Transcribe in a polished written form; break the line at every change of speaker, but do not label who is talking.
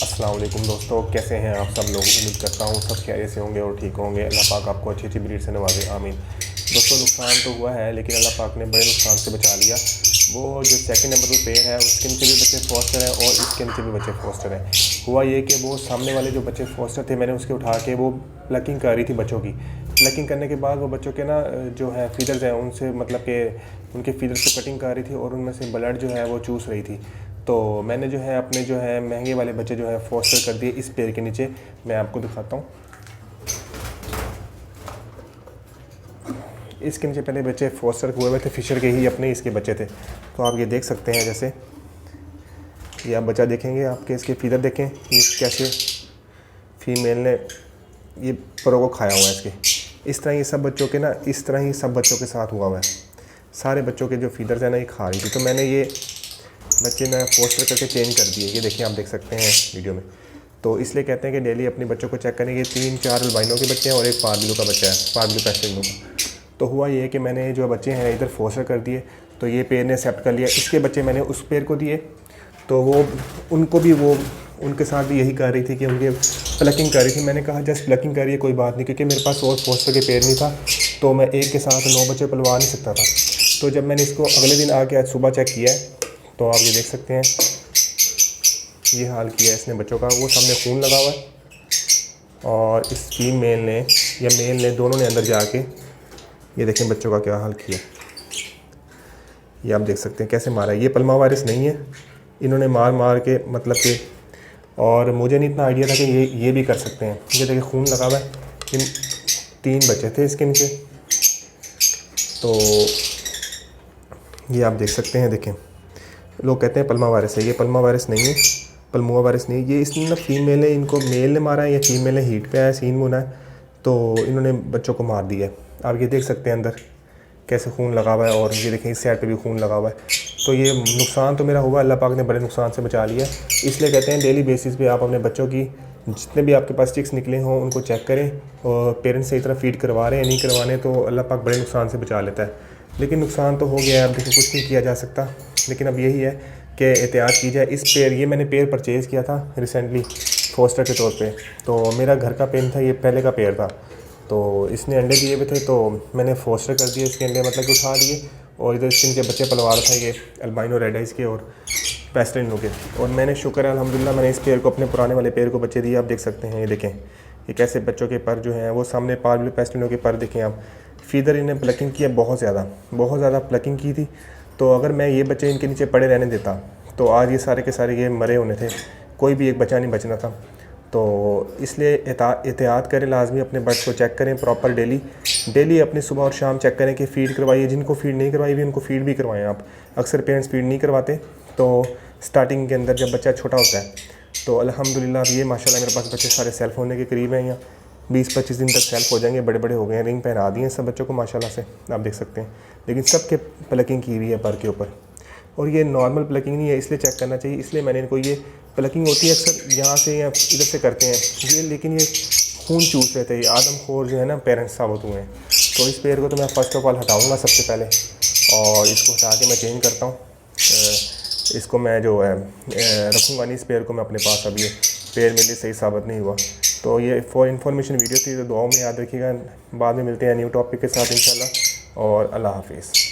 अस्सलाम वालेकुम दोस्तों, कैसे हैं आप सब लोग। उम्मीद करता हूँ सब खैरियत से होंगे और ठीक होंगे। अल्लाह पाक आपको अच्छी अच्छी ब्रीड से नवाजे, आमीन। दोस्तों, नुकसान तो हुआ है लेकिन अल्लाह पाक ने बड़े नुकसान से बचा लिया। वो जो सेकंड नंबर पर पेयर है उसके नीचे भी बच्चे फोस्टर हैं और इसके नीचे भी बच्चे फोस्टर हैं। हुआ ये कि वो सामने वाले जो बच्चे फोस्टर थे, मैंने उसके उठा के वो प्लकिंग कर रही थी बच्चों की। प्लकिंग करने के बाद वो बच्चों के ना जो है फीडर्स हैं उनसे मतलब कि उनके फीडर्स से कटिंग कर रही थी और उनमें से ब्लड जो है वो चूस रही थी। तो मैंने जो है अपने जो है महंगे वाले बच्चे जो है फोस्टर कर दिए इस पेड़ के नीचे। मैं आपको दिखाता हूँ। इसके नीचे पहले बच्चे फोस्टर हुए हुए थे, फिशर के ही अपने इसके बच्चे थे। तो आप ये देख सकते हैं, जैसे ये आप बच्चा देखेंगे, आपके इसके फीदर देखें ये कैसे फीमेल ने ये परों को खाया हुआ है इसके। इस तरह ये सब बच्चों के ना, इस तरह ही सब बच्चों के साथ हुआ हुआ है। सारे बच्चों के जो फीदर्स हैं ना ये खा रही थी। तो मैंने ये बच्चे मैं फोस्टर करके चेंज कर दिए। ये देखिए, आप देख सकते हैं वीडियो में। तो इसलिए कहते हैं कि डेली अपने बच्चों को चेक करें। ये 3-4 अल्बाइनो के बच्चे हैं और एक पारबिलो का बच्चा है, पारबिलो पेस्टिनो का। तो हुआ ये कि मैंने जो बच्चे हैं इधर फोस्टर कर दिए, तो ये पेड़ ने एक्सेप्ट कर लिया। इसके बच्चे मैंने उस पेड़ को दिए, तो वो उनको भी वो उनके साथ भी यही कर रही थी कि उनके प्लकिंग कर रही थी। मैंने कहा जस्ट प्लकिंग करिए, कोई बात नहीं, क्योंकि मेरे पास और फोस्टर के पेड़ नहीं था, तो मैं एक के साथ 9 बच्चे पलवा नहीं सकता था। तो जब मैंने इसको अगले दिन आके आज सुबह चेक किया है, तो आप ये देख सकते हैं ये हाल किया है इसने बच्चों का। वो सामने खून लगा हुआ है और इस फीमेल ने या मेल ने, दोनों ने अंदर जाके ये देखें बच्चों का क्या हाल किया। ये आप देख सकते हैं कैसे मारा है। ये पल्मा वायरस नहीं है, इन्होंने मार मार के मतलब कि, और मुझे नहीं इतना आइडिया था कि ये भी कर सकते हैं। ये देखिए खून लगा हुआ है। इन 3 बच्चे थे इसके नीचे। तो ये आप देख सकते हैं, देखें लोग कहते हैं पल्मा वायरस है, ये पल्मा वायरस नहीं है, पल्मुआ वायरस नहीं है। ये इसने ना फीमेल ने, इनको मेल ने मारा है या फीमेल ने हीट पे आया, सीन मुना है, तो इन्होंने बच्चों को मार दिया है। आप ये देख सकते हैं अंदर कैसे खून लगा हुआ है, और ये देखें इस साइड पे भी खून लगा हुआ है। तो ये नुकसान तो मेरा हुआ, अल्लाह पाक ने बड़े नुकसान से बचा लिया। इसलिए कहते हैं डेली बेसिस पे आप अपने बच्चों की जितने भी आपके पास चिक्स निकले हों उनको चेक करें, और पेरेंट्स सही तरह फीड करवा रहे हैं नहीं करवाने, तो अल्लाह पाक बड़े नुकसान से बचा लेता है। लेकिन नुकसान तो हो गया है, अब देखो कुछ नहीं किया जा सकता। लेकिन अब यही है कि एहतियात की जाए। इस पेड़, ये मैंने पेड़ परचेज़ किया था रिसेंटली फोस्टर के तौर पे। तो मेरा घर का पेड़ था, ये पहले का पेड़ था। तो इसने अंडे दिए हुए थे, तो मैंने फोस्टर कर दिए इसके अंडे, मतलब कि उठा दिए। और इधर इसके नीचे बच्चे पलवा रहा था, ये अल्बाइनो रेड आइज के और पेस्टिनो के। और मैंने शुक्र है अल्हम्दुलिल्लाह, मैंने इस पेड़ को, अपने पुराने वाले पेड़ को बच्चे दिए। आप देख सकते हैं, ये देखें ये कैसे बच्चों के पर जो हैं वो सामने पारबिलो पेस्टिनो के पर देखें आप। फीदर इन्हें प्लकिंग किया, बहुत ज़्यादा प्लकिंग की थी। तो अगर मैं ये बच्चे इनके नीचे पड़े रहने देता तो आज ये सारे के सारे ये मरे होने थे, कोई भी एक बच्चा नहीं बचना था। तो इसलिए एहतियात करें, लाजमी अपने बर्ड्स को चेक करें प्रॉपर डेली अपनी सुबह और शाम चेक करें कि फ़ीड करवाइए। जिनको फ़ीड नहीं करवाई भी उनको फ़ीड भी करवाएं आप। अक्सर पेरेंट्स फ़ीड नहीं करवाते, तो स्टार्टिंग के अंदर जब बच्चा छोटा होता है, तो अल्हम्दुलिल्लाह ये माशाल्लाह मेरे पास बच्चे सारे सेल्फ होने के करीब हैं, या 20-25 दिन तक सेल्फ हो जाएंगे, बड़े बड़े हो गए हैं। रिंग पहना दिए सब बच्चों को माशाल्लाह से, आप देख सकते हैं। लेकिन सब के प्लकिंग की हुई है पर के ऊपर, और ये नॉर्मल प्लकिंग नहीं है, इसलिए चेक करना चाहिए। इसलिए मैंने इनको, ये प्लकिंग होती है अक्सर यहाँ से या इधर से करते हैं ये, लेकिन ये खून चूस रहे थे। ये आदमखोर जो है ना पेरेंट्स साबित हुए हैं। तो इस पेड़ को तो मैं फ़र्स्ट ऑफ ऑल हटाऊँगा सबसे पहले, और इसको हटा के मैं चेंज करता हूँ। इसको मैं जो है रखूँगा नहीं, इस पेड़ को मैं अपने पास। अब ये पेड़ मेरे लिए सही साबित नहीं हुआ। तो ये फॉर इन्फॉर्मेशन वीडियो थी, तो दुआओं में याद रखिएगा। बाद में मिलते हैं न्यू टॉपिक के साथ इंशाल्लाह, और अल्लाह हाफिज़।